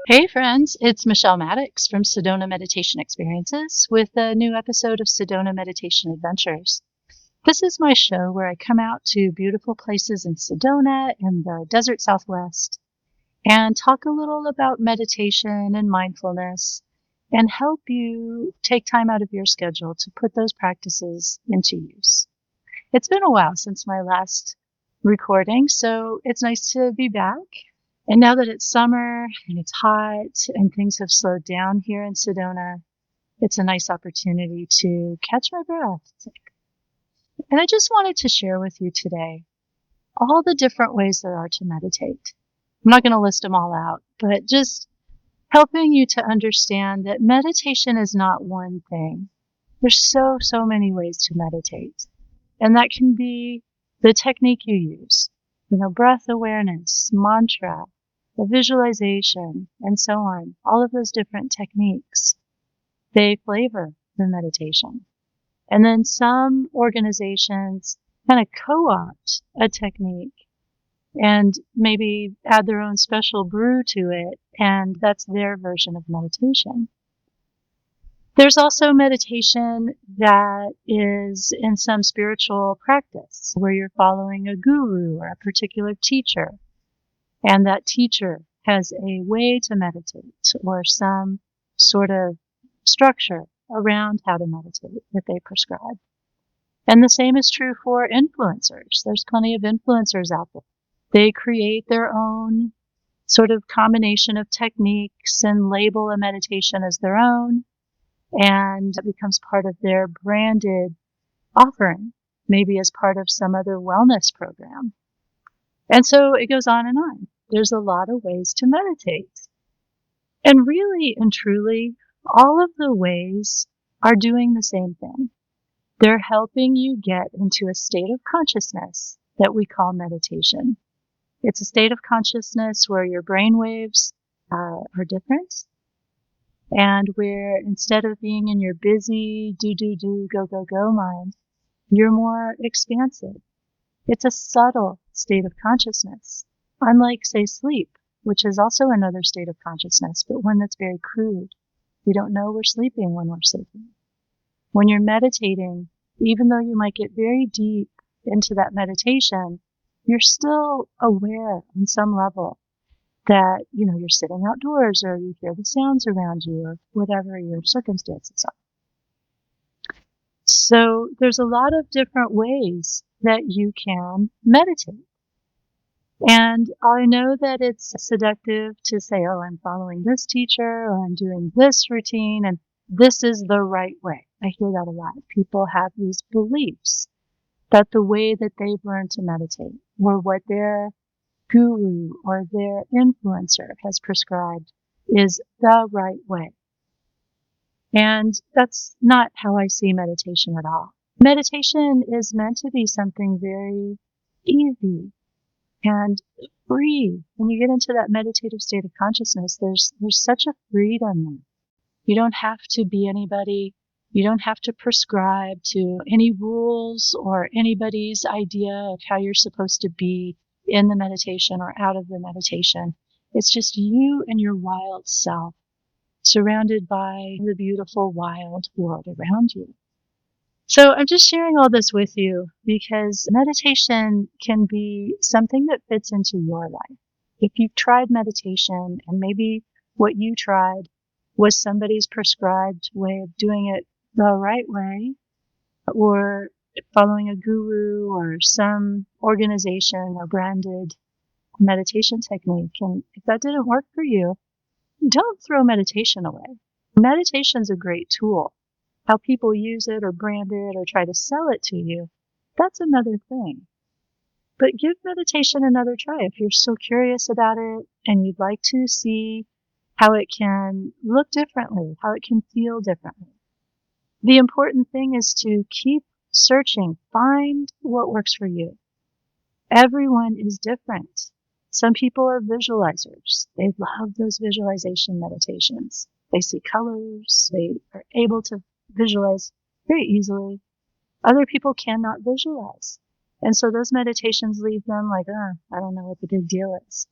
Hey friends, it's Michelle Maddox from Sedona Meditation Experiences with a new episode of Sedona Meditation Adventures. This is my show where I come out to beautiful places in Sedona in the desert Southwest and talk a little about meditation and mindfulness and help you take time out of your schedule to put those practices into use. It's been a while since my last recording, so it's nice to be back. And now that it's summer and it's hot and things have slowed down here in Sedona, it's a nice opportunity to catch my breath. And I just wanted to share with you today all the different ways there are to meditate. I'm not going to list them all out, but just helping you to understand that meditation is not one thing. There's so many ways to meditate. And that can be the technique you use, breath awareness, mantra, the visualization, and so on. All of those different techniques, they flavor the meditation. And then some organizations kind of co-opt a technique and maybe add their own special brew to it, and that's their version of meditation. There's also meditation that is in some spiritual practice where you're following a guru or a particular teacher, and that teacher has a way to meditate or some sort of structure around how to meditate that they prescribe. And the same is true for influencers. There's plenty of influencers out there. They create their own sort of combination of techniques and label a meditation as their own, and it becomes part of their branded offering, maybe as part of some other wellness program. And so it goes on and on. There's a lot of ways to meditate. And really and truly, all of the ways are doing the same thing. They're helping you get into a state of consciousness that we call meditation. It's a state of consciousness where your brain waves are different, and where instead of being in your busy do, go mind, you're more expansive. It's a subtle state of consciousness, unlike, say, sleep, which is also another state of consciousness, but one that's very crude. We don't know we're sleeping when we're sleeping. When you're meditating, even though you might get very deep into that meditation, you're still aware on some level that, you're sitting outdoors or you hear the sounds around you or whatever your circumstances are. So there's a lot of different ways that you can meditate. And I know that it's seductive to say, oh, I'm following this teacher or I'm doing this routine and this is the right way. I hear that a lot. People have these beliefs that the way that they've learned to meditate or what their guru or their influencer has prescribed is the right way. And that's not how I see meditation at all. Meditation is meant to be something very easy and free. When you get into that meditative state of consciousness, there's such a freedom. You don't have to be anybody. You don't have to prescribe to any rules or anybody's idea of how you're supposed to be in the meditation or out of the meditation. It's just you and your wild self, surrounded by the beautiful wild world around you. So I'm just sharing all this with you because meditation can be something that fits into your life. If you've tried meditation and maybe what you tried was somebody's prescribed way of doing it the right way, or following a guru or some organization or branded meditation technique, and if that didn't work for you, don't throw meditation away. Meditation's a great tool. How people use it or brand it or try to sell it to you, that's another thing. But give meditation another try if you're still curious about it and you'd like to see how it can look differently, how it can feel differently. The important thing is to keep searching, find what works for you. Everyone is different. Some people are visualizers. They love those visualization meditations. They see colors. They are able to visualize very easily. Other people cannot visualize. And so those meditations leave them like, I don't know what the big deal is.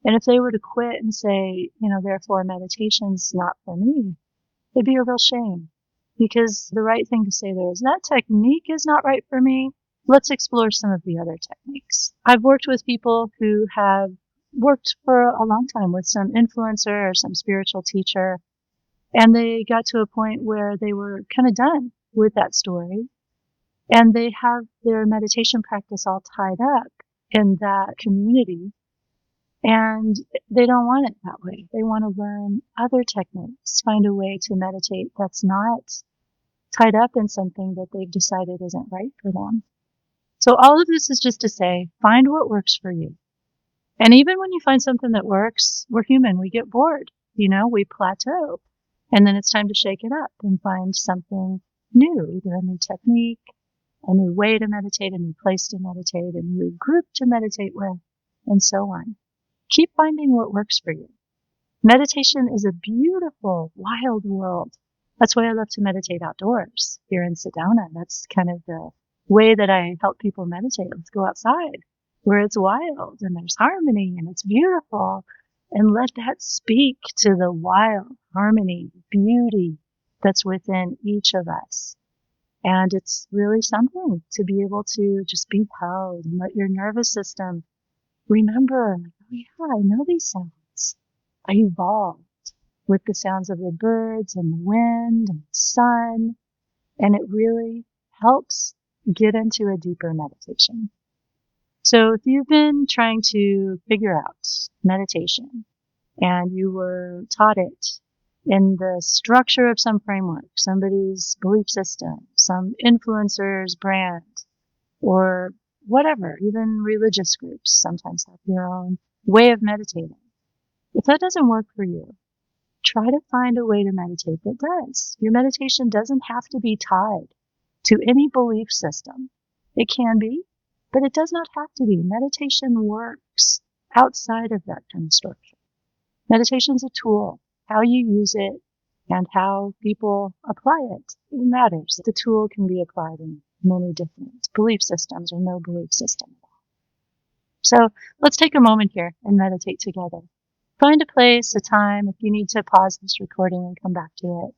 And if they were to quit and say, therefore meditation's not for me, it'd be a real shame. Because the right thing to say there is, that technique is not right for me. Let's explore some of the other techniques. I've worked with people who have worked for a long time with some influencer or some spiritual teacher, and they got to a point where they were kind of done with that story, and they have their meditation practice all tied up in that community, and they don't want it that way. They want to learn other techniques, find a way to meditate that's not tied up in something that they've decided isn't right for them. So all of this is just to say, find what works for you. And even when you find something that works, we're human, we get bored, we plateau. And then it's time to shake it up and find something new, either a new technique, a new way to meditate, a new place to meditate, a new group to meditate with, and so on. Keep finding what works for you. Meditation is a beautiful, wild world. That's why I love to meditate outdoors here in Sedona. That's kind of the way that I help people meditate. Let's go outside where it's wild and there's harmony and it's beautiful, and let that speak to the wild harmony, beauty that's within each of us. And it's really something to be able to just be held and let your nervous system remember, oh yeah, I know these sounds. I evolved with the sounds of the birds and the wind and the sun, and it really helps get into a deeper meditation. So if you've been trying to figure out meditation and you were taught it in the structure of some framework, somebody's belief system, some influencer's brand, or whatever, even religious groups sometimes have their own way of meditating. If that doesn't work for you, try to find a way to meditate that does. Your meditation doesn't have to be tied to any belief system. It can be, but it does not have to be. Meditation works outside of that kind of structure. Meditation's a tool. How you use it and how people apply it matters. The tool can be applied in many different belief systems or no belief system at all. So let's take a moment here and meditate together. Find a place, a time. If you need to pause this recording and come back to it,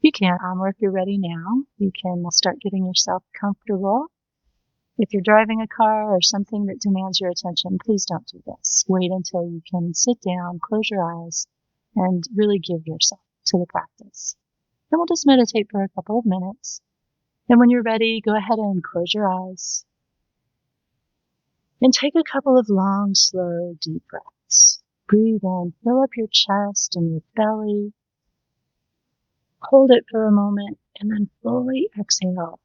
you can. Or if you're ready now, you can start getting yourself comfortable. If you're driving a car or something that demands your attention, please don't do this. Wait until you can sit down, close your eyes, and really give yourself to the practice. Then we'll just meditate for a couple of minutes. And when you're ready, go ahead and close your eyes. And take a couple of long, slow, deep breaths. Breathe in, fill up your chest and your belly. Hold it for a moment, and then fully exhale.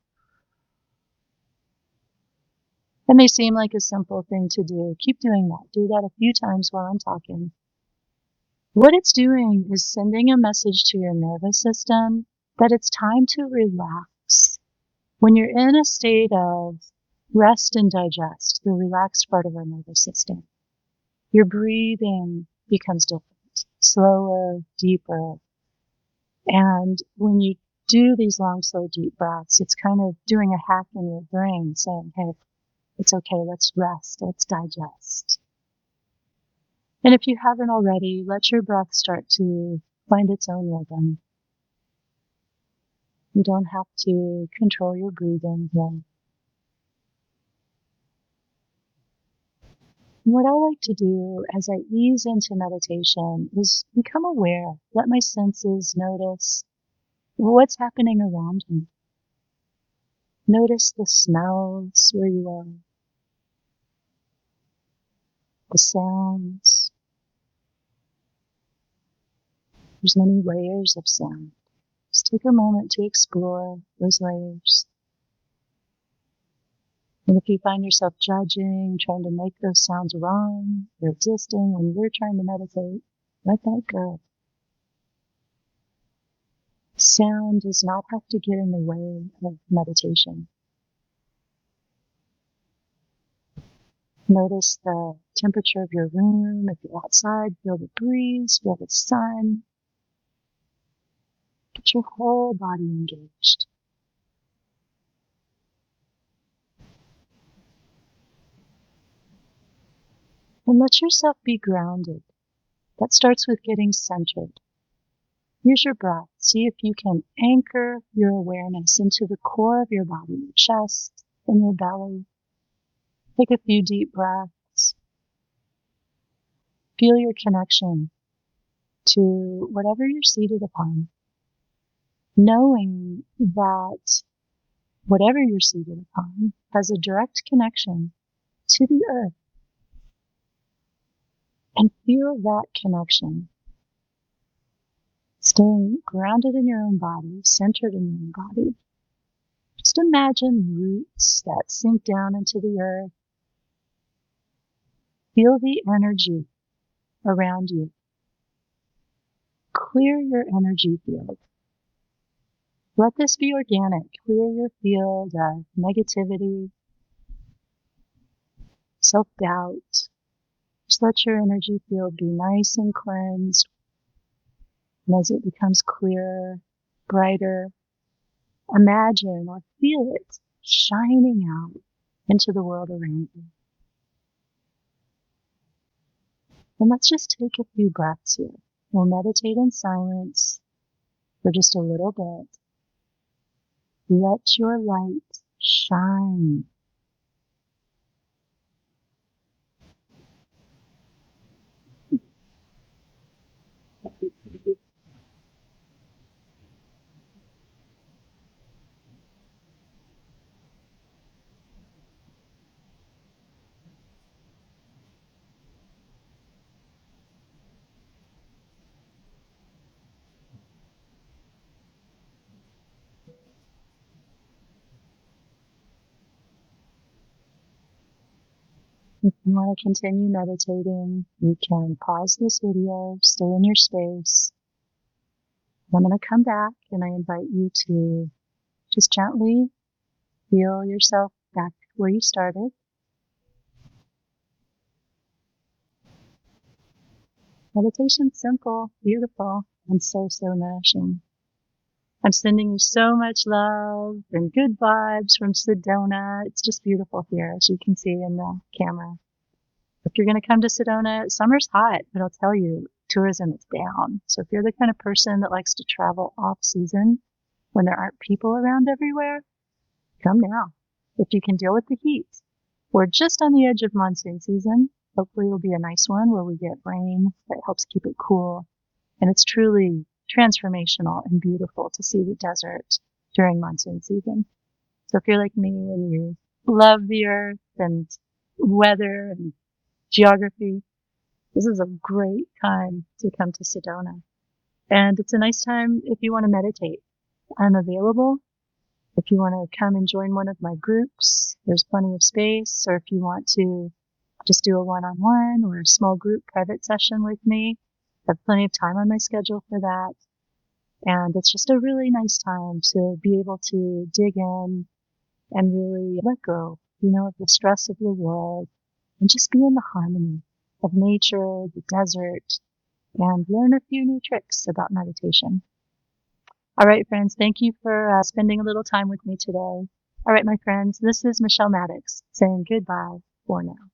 That may seem like a simple thing to do. Keep doing that. Do that a few times while I'm talking. What it's doing is sending a message to your nervous system that it's time to relax. When you're in a state of rest and digest, the relaxed part of our nervous system, your breathing becomes different, slower, deeper. And when you do these long, slow, deep breaths, it's kind of doing a hack in your brain saying, hey, it's okay, let's rest, let's digest. And if you haven't already, let your breath start to find its own rhythm. You don't have to control your breathing here. What I like to do as I ease into meditation is become aware, let my senses notice what's happening around me. Notice the smells where you are, the sounds. There's many layers of sound. Just take a moment to explore those layers. And if you find yourself judging, trying to make those sounds wrong, resisting when you're trying to meditate, let that go. Sound does not have to get in the way of meditation. Notice the temperature of your room. If you're outside, feel the breeze, feel the sun. Get your whole body engaged. And let yourself be grounded. That starts with getting centered. Use your breath. See if you can anchor your awareness into the core of your body, your chest and your belly. Take a few deep breaths. Feel your connection to whatever you're seated upon, knowing that whatever you're seated upon has a direct connection to the earth. And feel that connection. Staying grounded in your own body, centered in your own body. Just imagine roots that sink down into the earth. Feel the energy around you. Clear your energy field. Let this be organic. Clear your field of negativity, self-doubt. Just let your energy field be nice and cleansed. And as it becomes clearer, brighter, imagine or feel it shining out into the world around you. And let's just take a few breaths here. We'll meditate in silence for just a little bit. Let your light shine. If you want to continue meditating, you can pause this video, stay in your space. I'm going to come back and I invite you to just gently feel yourself back where you started. Meditation's simple, beautiful, and so nourishing. I'm sending you so much love and good vibes from Sedona. It's just beautiful here, as you can see in the camera. If you're going to come to Sedona, summer's hot, but I'll tell you, tourism is down. So if you're the kind of person that likes to travel off season when there aren't people around everywhere, come now. If you can deal with the heat. We're just on the edge of monsoon season. Hopefully it'll be a nice one where we get rain that helps keep it cool. And it's truly transformational and beautiful to see the desert during monsoon season. So if you're like me and you love the earth and weather and geography, this is a great time to come to Sedona. And it's a nice time if you want to meditate. I'm available. If you want to come and join one of my groups, there's plenty of space. Or if you want to just do a one-on-one or a small group private session with me, I have plenty of time on my schedule for that. And it's just a really nice time to be able to dig in and really let go, of the stress of the world and just be in the harmony of nature, the desert, and learn a few new tricks about meditation. All right, friends, thank you for spending a little time with me today. All right, my friends, this is Michelle Maddox saying goodbye for now.